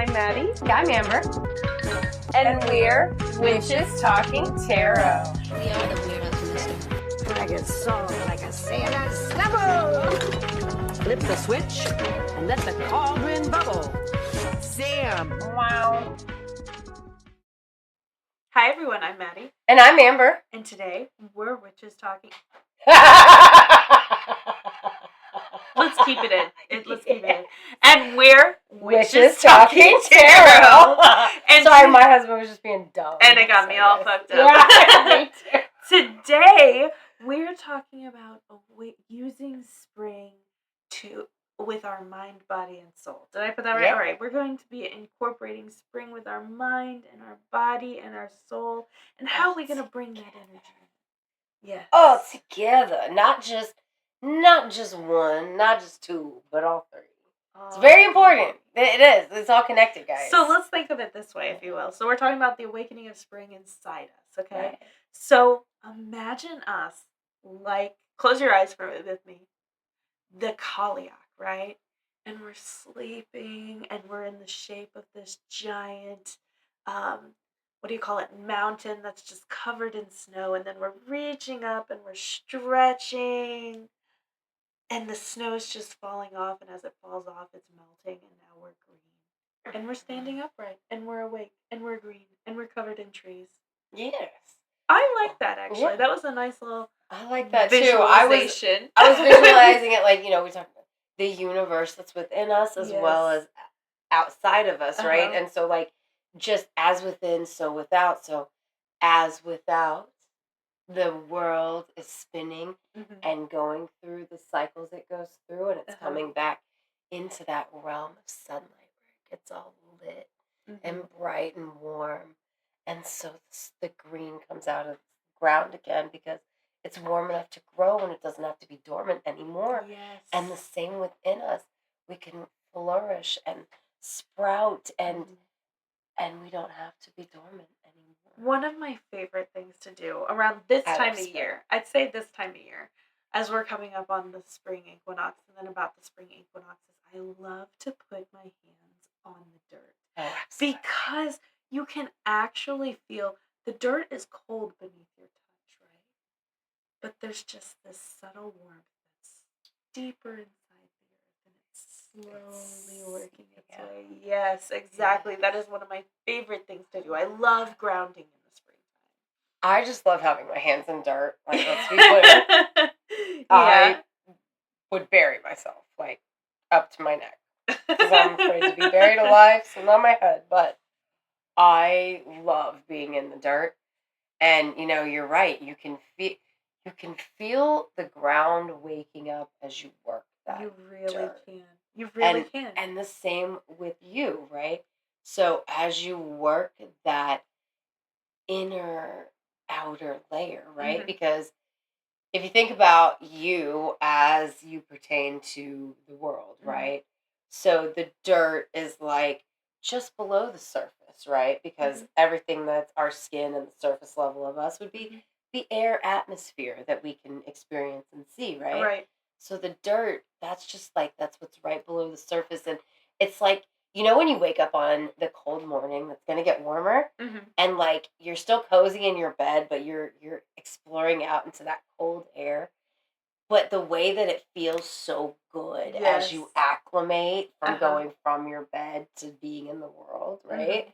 I'm Maddie. I'm Amber. And we're Witches Talking Tarot. We are the weirdos in this one. Like a song, like a sailor snubble. Flip the switch and let the cauldron bubble. Sam. Wow. Hi everyone, I'm Maddie. And I'm Amber. And today we're Witches Talking. Let's keep it in. Let's keep it in. And we're Witches Talking Tarot. And sorry, my husband was just being dumb. And it got me all fucked up. Yeah, me too. Today we're talking about using spring with our mind, body, and soul. Did I put that right? Yep. All right. We're going to be incorporating spring with our mind and our body and our soul. And how are we going to bring that energy? Yes. All together, not just one, not just two, but all three. It's very important. It is. It's all connected, guys. So let's think of it this way, if you will. So we're talking about the awakening of spring inside us, okay? Right. So imagine us close your eyes with me, the Kaliak, right? And we're sleeping, and we're in the shape of this giant, mountain that's just covered in snow, and then we're reaching up and we're stretching, and the snow's just falling off, and as it falls off, it's melting, and now we're green. And we're standing upright, and we're awake, and we're green, and we're covered in trees. Yes. I like that, actually. Yeah. That was a nice little I like that too. visualization. I was visualizing it like, we talk about the universe that's within us as Yes. well as outside of us, right? Uh-huh. And so just as within, so without. So as without, the world is spinning Mm-hmm. and going through the cycles it goes through, and it's coming back into that realm of sunlight where it gets all lit and bright and warm. And so the green comes out of the ground again because it's warm enough to grow and it doesn't have to be dormant anymore. Yes. And the same within us. We can flourish and sprout and we don't have to be dormant anymore. One of my favorite things to do around this time of year, I'd say this time of year, as we're coming up on the spring equinox and then about the spring equinoxes, I love to put my hands on the dirt. Oh, because you can actually feel the dirt is cold beneath your touch, right? But there's just this subtle warmth that's deeper inside the earth, and it's slowly working its way. Yes, exactly. That is one of my favorite things to do. I love grounding in the springtime. I just love having my hands in dirt. Let's be clear. I would bury myself, up to my neck. Because I'm afraid to be buried alive, so not my head. But I love being in the dirt. And, you're right. You can feel the ground waking up as you work that. You really dirt. can. You really can. And the same with you, right? So as you work that inner outer layer, right? Mm-hmm. Because if you think about you as you pertain to the world, right? So the dirt is just below the surface, right? Because everything that's our skin and the surface level of us would be the air atmosphere that we can experience and see, right? Right. So the dirt, that's just that's what's right below the surface. And it's when you wake up on the cold morning that's going to get warmer and you're still cozy in your bed, but you're exploring out into that cold air. But the way that it feels so good as you acclimate from going from your bed to being in the world, right?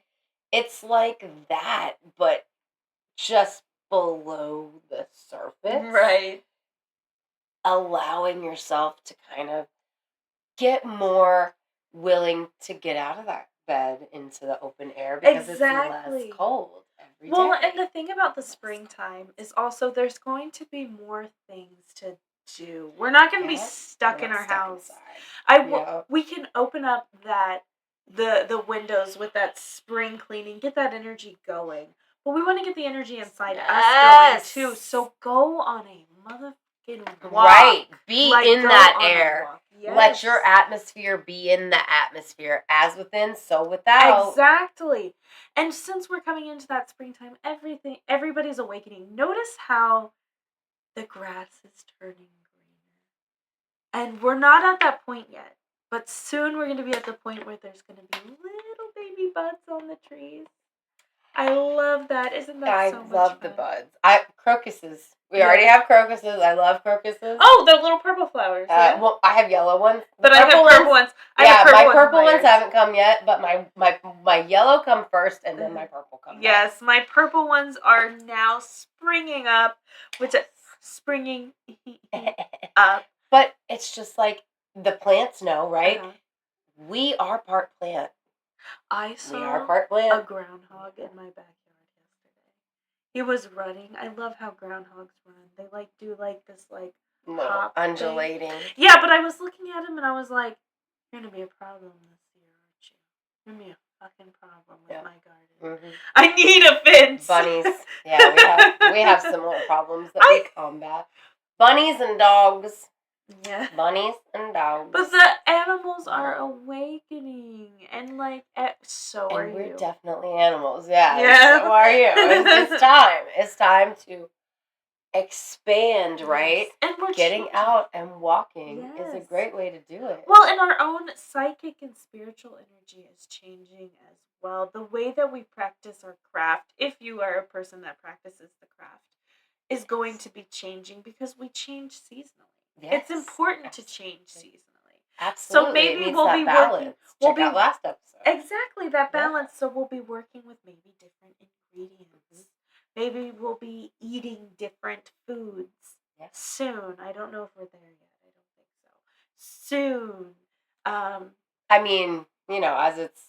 It's like that, but just below the surface. Right. Allowing yourself to kind of get more willing to get out of that bed into the open air because it's less cold every day. Well, and the thing about the springtime is also there's going to be more things to do. We're not going to be stuck in our house. We can open up the windows with that spring cleaning, get that energy going. But we want to get the energy inside us going too. So go on a motherfucking walk. Right. Be in that on a air. walk. Yes. Let your atmosphere be in the atmosphere. As within, so without. Exactly. And since we're coming into that springtime, everybody's awakening. Notice how the grass is turning greener. And we're not at that point yet. But soon we're going to be at the point where there's going to be little baby buds on the trees. I love that. Isn't that I so much love fun? the buds. Crocuses. We already have crocuses. I love crocuses. Oh, the little purple flowers. Yeah. Well, I have yellow ones. But I have purple ones. My purple ones haven't come yet, but my yellow come first, and then my purple come. Yes, my purple ones are now springing up, springing up. But it's just like the plants know, right? Uh-huh. We are part plant. I saw we are part plant. a groundhog in my backyard yesterday. He was running. I love how groundhogs run. They do this hop undulating. Thing. Yeah, but I was looking at him and I was like, "You're gonna be a problem this year, aren't you? You're gonna be a fucking problem with my garden. Mm-hmm. I need a fence." Bunnies. Yeah, we have similar problems that we combat. Bunnies and dogs. Yeah. Bunnies and dogs. But the animals are awakening, and so are you. We're definitely animals, yeah. Yeah. So are you. It's time. It's time to expand, right? And we're getting out and walking is a Yes. great way to do it. Well, and our own psychic and spiritual energy is changing as well. The way that we practice our craft, if you are a person that practices the craft, is going to be changing because we change seasonally. Yes. It's important to change seasonally. Absolutely. So maybe it means we'll that be balance. working. We'll Check out last episode. Exactly, that balance. So we'll be working with maybe different ingredients. Maybe we'll be eating different foods soon. I don't know if we're there yet. I don't think so. Soon. I mean, as it's,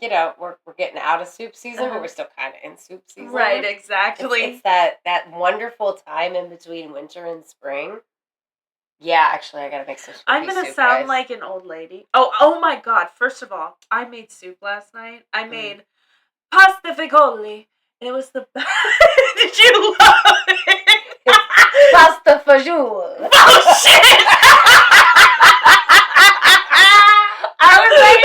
we're getting out of soup season, but we're still kind of in soup season. Right, exactly. It's that wonderful time in between winter and spring. Yeah, actually, I gotta make some. I'm gonna sound like an old lady. Oh my God! First of all, I made soup last night. I made pasta fagioli. It was the best. Did you love it? Pasta fagioli. Oh shit! I was like,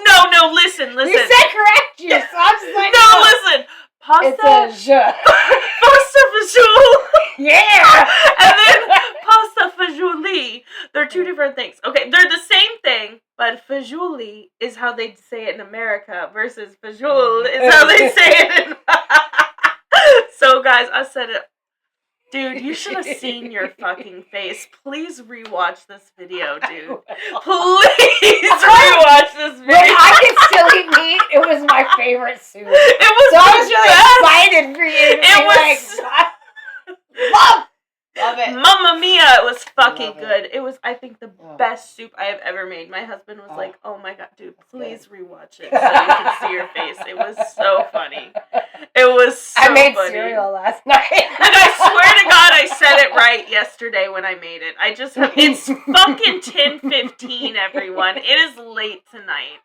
No, listen. You said correct you, so I'm just like, no, listen. Pasta. It's a Pasta fagioli. Yeah. And then pasta fagioli. They're two different things. Okay, they're the same thing, but fagioli is how they say it in America versus fajol is how they say it in. So, guys, I said it. Dude, you should have seen your fucking face. Please rewatch this video, dude. Please rewatch this video. When I could still eat meat, it was my favorite soup. It was so I was really excited for you to be love it. Mamma mia, it was fucking good. It was, I think, the best soup I have ever made. My husband was like, "Oh my God, dude, please rewatch it so you can see your face." It was so funny. It was so funny. I made cereal last night. And I swear to God, I said it right yesterday when I made it. It's fucking 10:15, everyone. It is late tonight.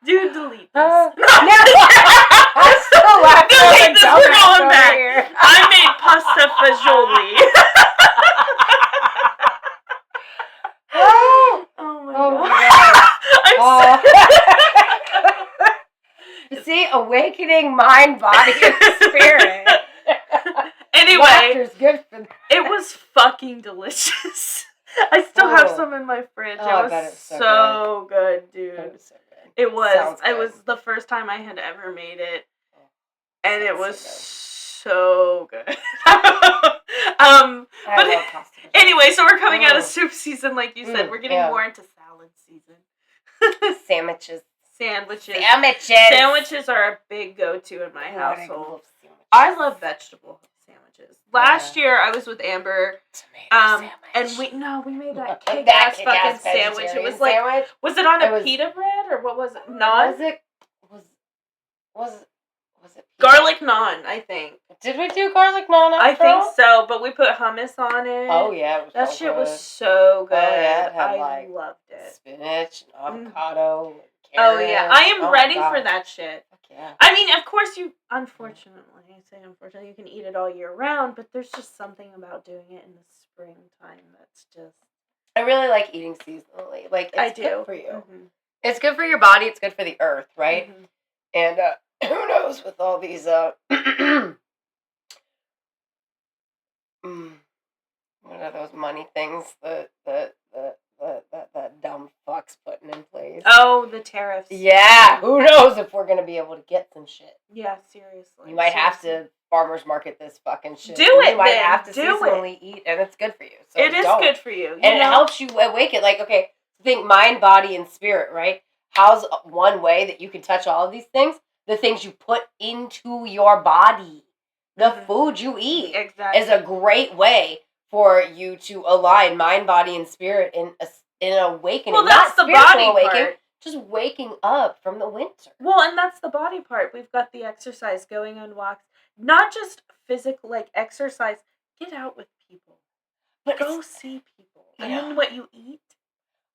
Dude, delete this. I'm still laughing. Delete this, we're going back. I made pasta fagioli. Oh my God. I'm See, awakening mind, body, and spirit. Anyway, laughter's good for them. It was fucking delicious. I still have some in my fridge. Oh, it was so good, dude. It was so good. It was. Sounds It good. was the first time I had ever made it, and it Sounds was so so good. I But love pasta. anyway, so we're coming out of soup season, like you said. We're getting more into salad season. Sandwiches. Sandwiches. Sandwiches are a big go-to in my household. love I love vegetable sandwiches. Last year I was with Amber, Tomato and sandwich. we made that That kick-ass kick-ass fucking sandwich. It was like, sandwich. was it on It a was- pita bread or what was it? Naan? Was it pita? Garlic naan, I think. Did we do garlic naan? I after think all? so, but we put hummus on it. Oh yeah, it was That so shit good. was so good. yeah, it had, I like, loved it. Spinach, and avocado. And Oh yeah, carrots. I am Oh, ready God. for that shit. Fuck yeah. I mean, of course unfortunately, you can eat it all year round, but there's just something about doing it in the springtime that's just... I really like eating seasonally. Like, it's good for you. Mhm. It's good for your body. It's good for the earth, right? Mhm. And who knows with all these what are those money things? The the dumb fucks putting in place. Oh, the tariffs. Yeah, who knows if we're gonna be able to get some shit. Yeah, seriously. You might have to farmers market this fucking shit. Do it, You might then. have to Do seasonally eat, and it's good for you. So it is good for you. And it helps you awaken. Like, okay, think mind, body, and spirit, right? How's one way that you can touch all of these things? The things you put into your body. The food you eat is a great way for you to align mind, body, and spirit in an awakening. Well, that's not the body awakening, part. just waking up from the winter. Well, and that's the body part. We've got the exercise, going on walks, not just physical, like exercise. Get out with people. But go see people. And then what you eat.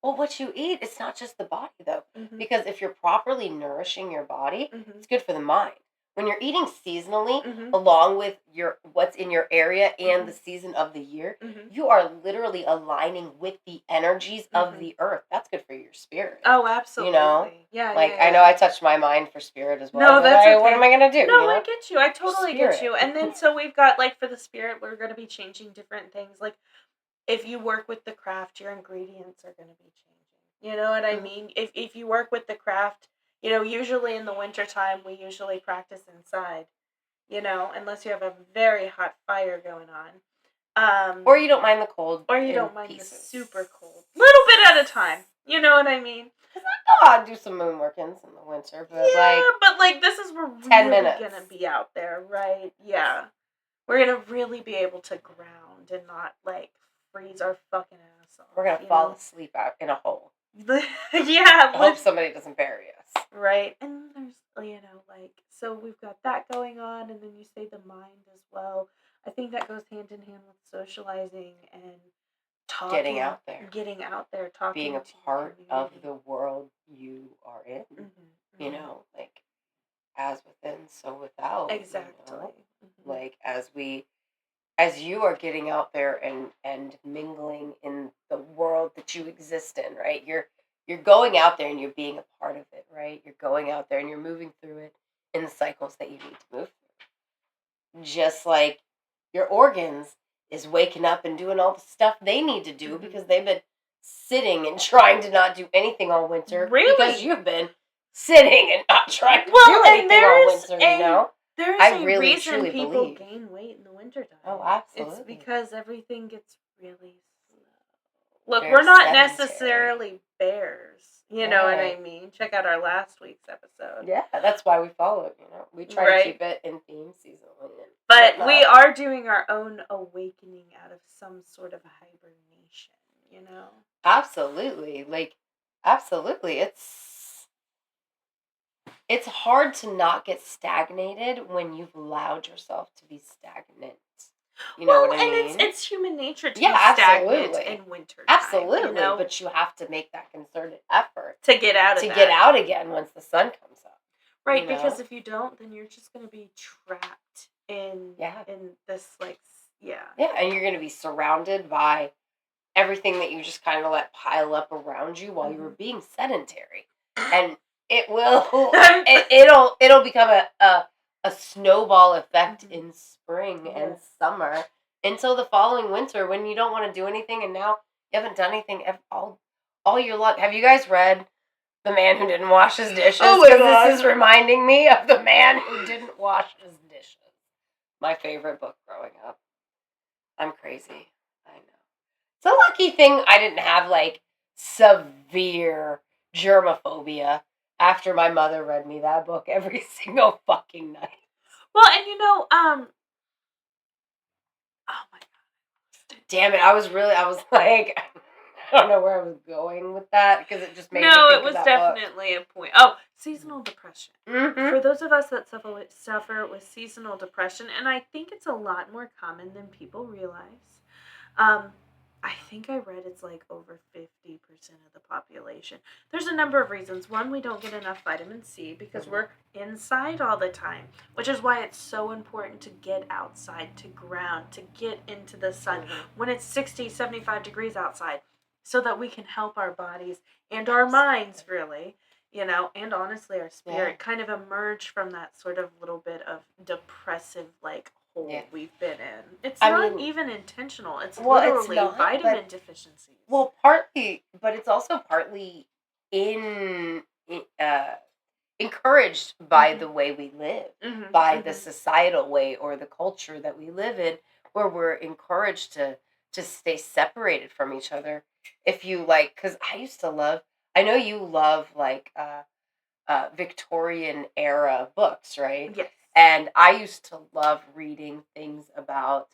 Well, what you eat, it's not just the body, though. Because if you're properly nourishing your body, it's good for the mind. When you're eating seasonally, along with what's in your area and the season of the year, you are literally aligning with the energies of the earth. That's good for your spirit. Oh, absolutely. You know? Yeah, I know I touched my mind for spirit as well. No, that's okay. What am I going to do? No, I get you. I totally Spirit. get you. And then, so we've got, like, for the spirit, we're going to be changing different things. Like, if you work with the craft, your ingredients are going to be changing. You know what I mean? If you work with the craft, you know, usually in the wintertime, we usually practice inside, you know, unless you have a very hot fire going on. Or you don't mind the cold. Or you don't mind the super cold. Little bit at a time. You know what I mean? I'll do some moon workings in the winter, but this is where we're 10 really minutes. going to be out there, right? Yeah. We're going to really be able to ground and not, like, freeze our fucking ass off. We're going to fall asleep out in a hole. Yeah. I hope somebody doesn't bury us. Right. And there's, you know, like, so we've got that going on, and then you say the mind as well. I think that goes hand in hand with socializing and talking. Getting out there. Talking. Being a part of the world you are in. You know, like, as within, so without. Exactly. You know? Like, as you are getting out there and mingling in the world that you exist in, right? You're going out there and you're being a part of it, right? You're going out there and you're moving through it in the cycles that you need to move through. Just like your organs is waking up and doing all the stuff they need to do because they've been sitting and trying to not do anything all winter. Really? Because you've been sitting and not trying to do anything all winter, you know? There's I a really, reason truly people believe. gain weight in the wintertime. Oh, absolutely. It's because everything gets really slow. Look, Very we're not sedentary. necessarily bears. You know what I mean? Check out our last week's episode. Yeah, that's why we follow it, you know. We try to keep it in theme seasonally. But we are doing our own awakening out of some sort of hibernation, you know? Absolutely. Like, absolutely. It's hard to not get stagnated when you've allowed yourself to be stagnant. You know what I mean? And it's human nature to be stagnant in winter. Absolutely. You know? But you have to make that concerted effort to get out of to that. get out again once the sun comes up. Right, you know? because if you don't, then you're just going to be trapped in this, like, Yeah, and you're going to be surrounded by everything that you just kind of let pile up around you while you were being sedentary. And it will, it'll become a snowball effect in spring and summer until the following winter when you don't want to do anything, and now you haven't done anything all year long. Have you guys read The Man Who Didn't Wash His Dishes? Oh my God. This is reminding me of The Man Who Didn't Wash His Dishes. My favorite book growing up. I'm crazy. I know. It's a lucky thing I didn't have, like, severe germophobia after my mother read me that book every single fucking night. Well, and you know, oh my God. Damn it, I was like, I don't know where I was going with that, because it just made me think it was of that definitely a point. Oh, seasonal depression. Mm-hmm. For those of us that suffer with seasonal depression, and I think it's a lot more common than people realize, I think I read it's like over 50% of the population. There's a number of reasons. One, we don't get enough vitamin C because we're inside all the time, which is why it's so important to get outside, to ground, to get into the sun when it's 60, 75 degrees outside, so that we can help our bodies and our minds, really, you know, and honestly our spirit kind of emerge from that sort of little bit of depressive, like, hole we've been in. It's not even intentional. It's literally vitamin deficiencies. Well, partly, but it's also partly encouraged by the way we live, by the societal way or the culture that we live in, where we're encouraged to stay separated from each other. If you like, because I know you love like Victorian era books, right? Yes. And I used to love reading things about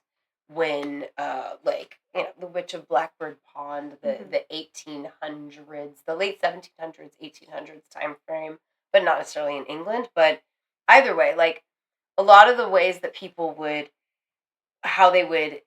when, like, the Witch of Blackbird Pond, the 1800s, the late 1700s, 1800s time frame, but not necessarily in England. But either way, like, a lot of the ways that people how they would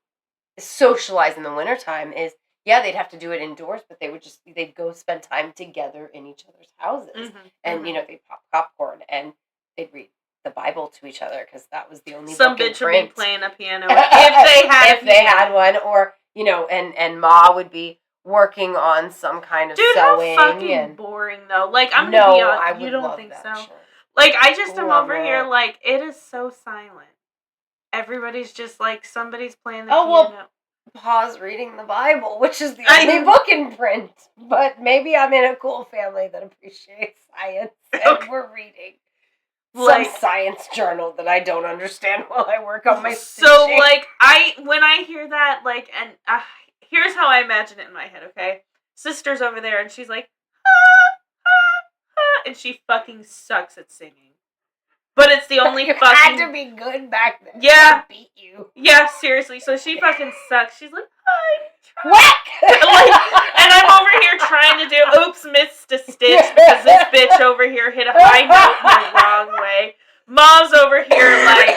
socialize in the wintertime is, yeah, they'd have to do it indoors, but they'd go spend time together in each other's houses. And, they'd pop popcorn and they'd read the Bible to each other because that was the only some book in bitch would print. be playing a piano if they had one, or and Ma would be working on some kind of sewing. How fucking boring though. Like, I'm gonna be honest, you don't think so? Shit. Like, I just am over here like, it is so silent. Everybody's just like, somebody's playing the piano. Well, Pa's reading the Bible, which is the only book in print. But maybe I'm in a cool family that appreciates science, and we're reading some science journal that I don't understand while I work on my stitching. So, like, when I hear that, like, and here's how I imagine it in my head, okay? Sister's over there, and she's like, and she fucking sucks at singing. But it's the only you fucking... had to be good back then. Yeah. To beat you. Yeah, seriously. So she fucking sucks. She's like, whack! And I'm over here trying to do, oops, missed a stitch because this bitch over here hit a high note the wrong way. Mom's over here, like,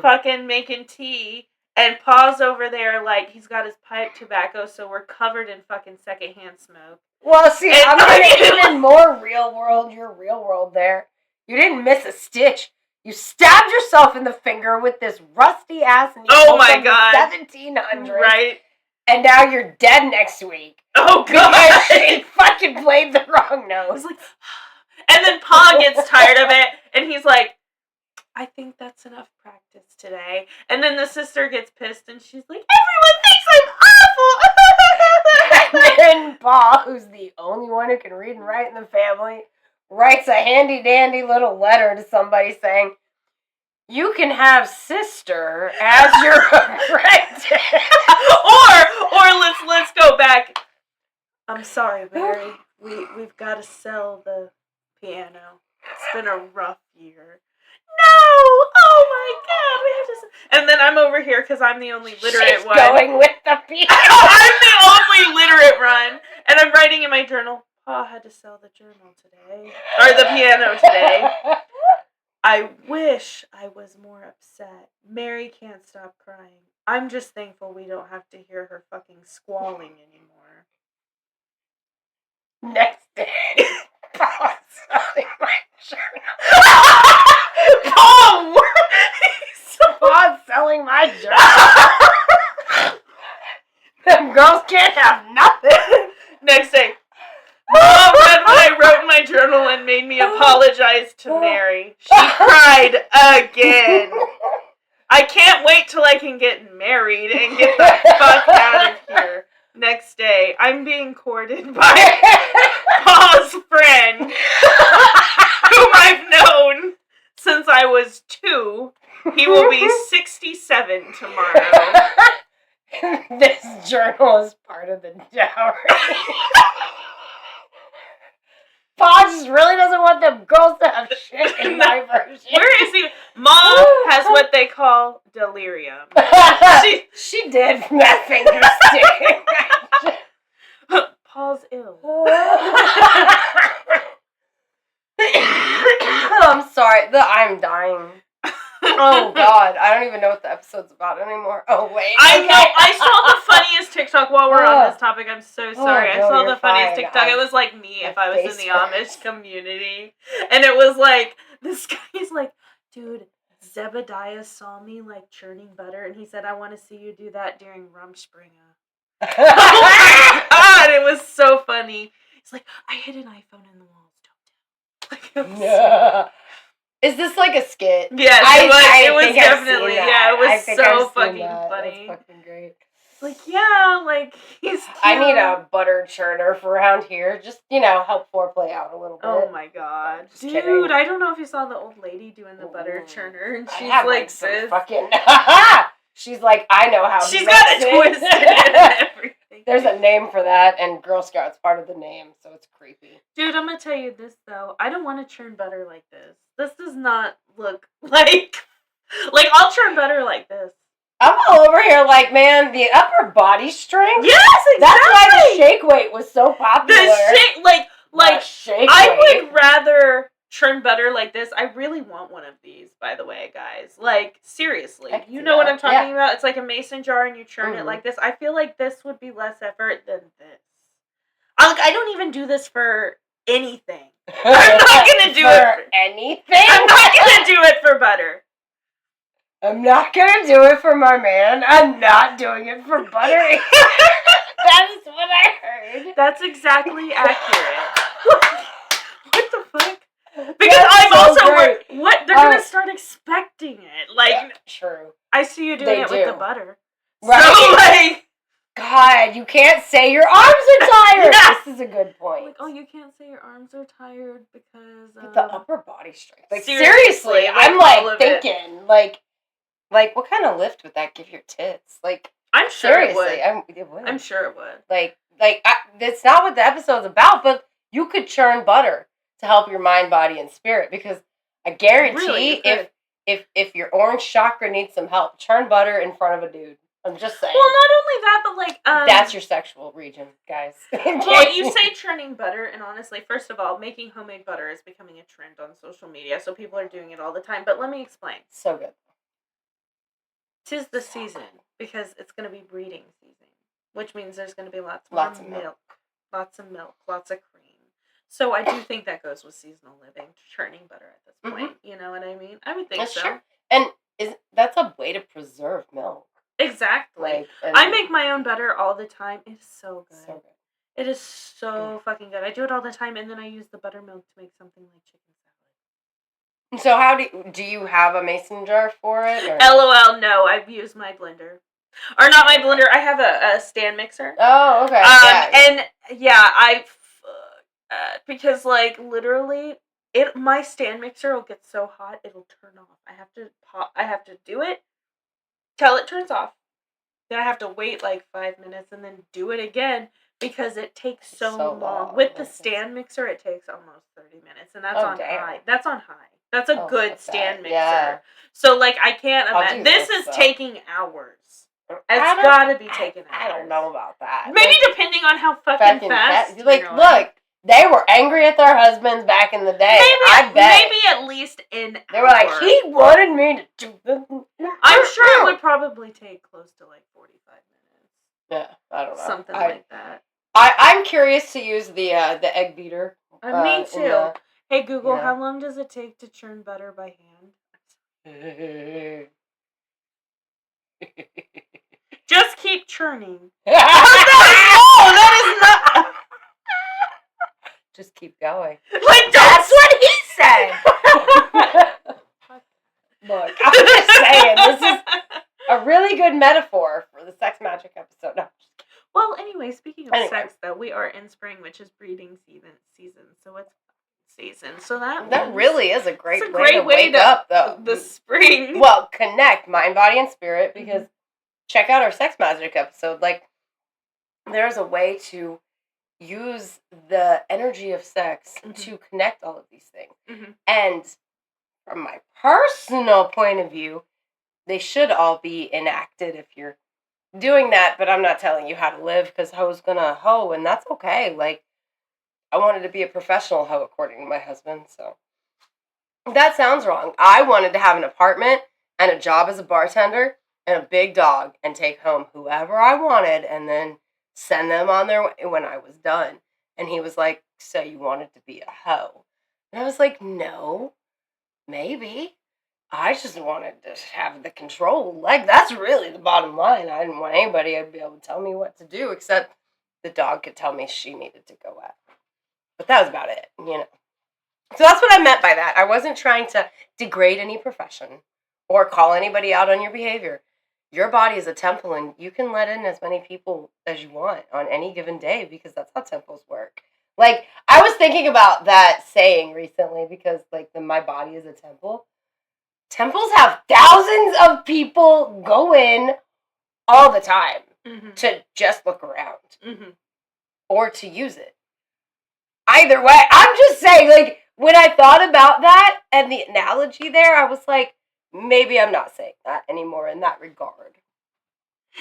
fucking making tea. And Pa's over there, like, he's got his pipe tobacco, so we're covered in fucking secondhand smoke. Well, see, I'm going even more real world, your real world there. You didn't miss a stitch. You stabbed yourself in the finger with this rusty ass needle from the 1700s. Right. And now you're dead next week. Oh, God. Because she fucking played the wrong note. Like, and then Pa gets tired of it, and he's like, I think that's enough practice today. And then the sister gets pissed, and she's like, everyone thinks I'm awful. And then Pa, who's the only one who can read and write in the family, writes a handy-dandy little letter to somebody saying, you can have sister as your apprentice. or let's go back. I'm sorry, Mary. We've got to sell the piano. It's been a rough year. No! Oh my God! We have to. And then I'm over here because I'm the only literate one. Going with the piano. I'm the only literate one, and I'm writing in my journal. Pa had to sell the journal today, or the piano today. I wish I was more upset. Mary can't stop crying. I'm just thankful we don't have to hear her fucking squalling anymore. Next day, Pa's selling my journal. Pa's selling my journal. Them girls can't have nothing. Next day, Mom read what I wrote in my journal and made me apologize to Mary. She cried again. I can't wait till I can get married and get the fuck out of here. Next day, I'm being courted by Pa's friend, whom I've known since I was 2. He will be 67 tomorrow. This journal is part of the dowry. Pa just really doesn't want them girls to have shit in my version. Where is he? Mom has what they call delirium. She did from that finger stick. Pa's ill. I'm sorry. I'm dying. Oh God, I don't even know what the episode's about anymore. Oh wait, I know. I saw the funniest TikTok while we're on this topic. I'm so sorry. I saw the funniest TikTok. It was like me if I was in the Amish community, and it was like this guy's like, dude, Zebediah saw me like churning butter, and he said, "I want to see you do that during Rumspringa." Oh my God, it was so funny. He's like, I hid an iPhone in the walls. Don't tell. Yeah. Is this like a skit? Yes, it was definitely. Yeah, it was so fucking funny. That's fucking great. Like, yeah, like, he's cute. I need a butter churner for around here. Just, help foreplay out a little bit. Oh my god. Just Dude, kidding. I don't know if you saw the old lady doing the butter churner, and she's like some this. fucking... She's like, I know how She's to got it twisted and everything. There's a name for that, and Girl Scout's part of the name, so it's creepy. Dude, I'm gonna tell you this, though. I don't want to churn butter like this. This does not look like... Like, I'll churn butter like this. I'm all over here like, man, the upper body strength? Yes, exactly! That's why the shake weight was so popular. The shake, like shake I weight. would rather churn butter like this. I really want one of these, by the way, guys. Like, seriously. You know what I'm talking about? It's like a mason jar and you churn it like this. I feel like this would be less effort than this. I don't even do this for anything. I'm not gonna do it for anything. I'm not gonna do it for butter. I'm not gonna do it for my man. I'm not doing it for butter. That is what I heard. That's exactly accurate. What the fuck? Because I'm also what they're gonna start expecting it. Like, true. I see you doing it with the butter. Right. So, like, God, you can't say your arms are tired. This is a good point. Like, oh, you can't say your arms are tired because of the upper body strength. Like, seriously, I'm like thinking, like, what kind of lift would that give your tits? Like, I'm sure seriously, it would. I'm sure it would. Like, that's not what the episode's about, but you could churn butter to help your mind, body, and spirit, because I guarantee if your orange chakra needs some help, churn butter in front of a dude. I'm just saying. Well, not only that, but like that's your sexual region, guys. Well, you say churning butter, and honestly, first of all, making homemade butter is becoming a trend on social media, so people are doing it all the time. But let me explain. So good. 'Tis the season because it's going to be breeding season, which means there's going to be lots of milk, lots of cream. So I do think that goes with seasonal living, churning butter at this point. You know what I mean? I would think so. Sure. And that's a way to preserve milk. Exactly. I make my own butter all the time. It's so good. So good. It is so fucking good. I do it all the time, and then I use the buttermilk to make something like chicken salad. So how do you have a mason jar for it? Or? LOL, no. I've used my blender. Or not my blender. I have a stand mixer. Oh, okay. And yeah, because like literally, my stand mixer will get so hot it'll turn off. I have to do it till it turns off. Then I have to wait like 5 minutes and then do it again because it takes so long. With the stand mixer, it takes almost 30 minutes, and that's on high. That's on high. That's a good stand mixer. Yeah. So like I can't imagine. This is taking hours. It's gotta be taking hours. I don't know about that. Maybe depending on how fucking fast. Look. They were angry at their husbands back in the day. I bet. Maybe at least an hour. They were like, he wanted me to do this. I'm sure it would probably take close to like 45 minutes. Yeah, I don't know. Something like that. I'm curious to use the egg beater. Me too. Hey Google, how long does it take to churn butter by hand? Just keep churning. That is not. Just keep going. Like, that's what he said. Look, I'm just saying, this is a really good metaphor for the sex magic episode. No. Well, anyway, speaking of sex, though, we are in spring, which is breeding season. So it's season. So that really is a great way to wake up, though. The spring. Well, connect mind, body, and spirit, because check out our sex magic episode. Like, there's a way to use the energy of sex to connect all of these things. And from my personal point of view, they should all be enacted if you're doing that, but I'm not telling you how to live, because hoe's gonna hoe, and that's okay. Like, I wanted to be a professional hoe, according to my husband, so. That sounds wrong. I wanted to have an apartment and a job as a bartender and a big dog and take home whoever I wanted and then send them on their way when I was done. And he was like, so you wanted to be a hoe? And I was like, no, maybe. I just wanted to have the control. Like, that's really the bottom line. I didn't want anybody to be able to tell me what to do, except the dog could tell me she needed to go out. But that was about it, you know. So that's what I meant by that. I wasn't trying to degrade any profession or call anybody out on your behavior. your body is a temple, and you can let in as many people as you want on any given day because that's how temples work. Like, I was thinking about that saying recently because, like, my body is a temple. Temples have thousands of people go in all the time to just look around or to use it. Either way, I'm just saying, like, when I thought about that and the analogy there, I was like, maybe I'm not saying that anymore in that regard.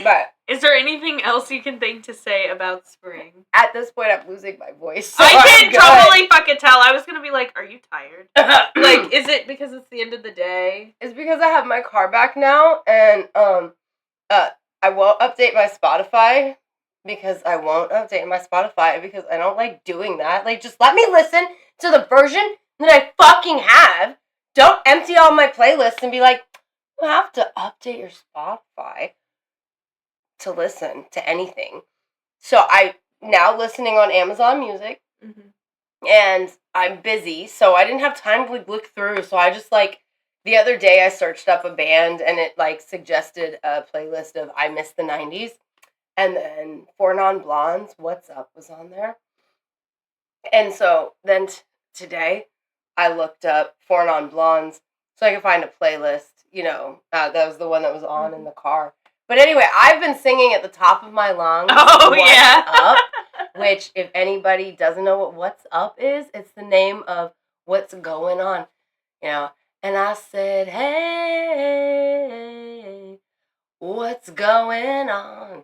But is there anything else you can think to say about spring? At this point, I'm losing my voice. So I can totally fucking tell. I was gonna be like, are you tired? Like, is it because it's the end of the day? It's because I have my car back now, and I won't update my Spotify because I don't like doing that. Like, just let me listen to the version that I fucking have. Don't empty all my playlists and be like, you have to update your Spotify to listen to anything. So I now listening on Amazon Music, and I'm busy, so I didn't have time to look through. So I just like the other day I searched up a band, and it like suggested a playlist of I Miss the 90s, and then Four Non Blondes, What's Up was on there, and so then today I looked up Four Non Blondes so I could find a playlist. You know, that was the one that was on in the car. But anyway, I've been singing at the top of my lungs. Oh, yeah. Up, which, if anybody doesn't know what What's Up is, it's the name of what's going on. You know, and I said, hey, what's going on?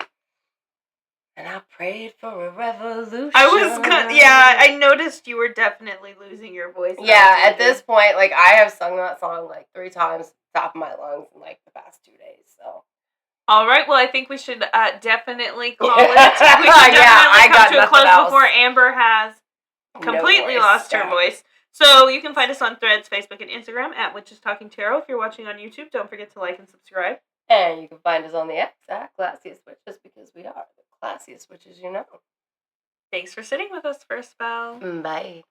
And I prayed for a revolution. I noticed you were definitely losing your voice. Yeah, at this point, like, I have sung that song, like, 3 times, top of my lungs in, like, the past 2 days, so. All right, well, I think we should definitely call it. We should definitely come to a close before Amber has completely lost her voice. So you can find us on Threads, Facebook, and Instagram at Witches Talking Tarot. If you're watching on YouTube, don't forget to like and subscribe. And you can find us on the X at Classiest Witches because we are the classiest witches you know. Thanks for sitting with us for a spell. Bye.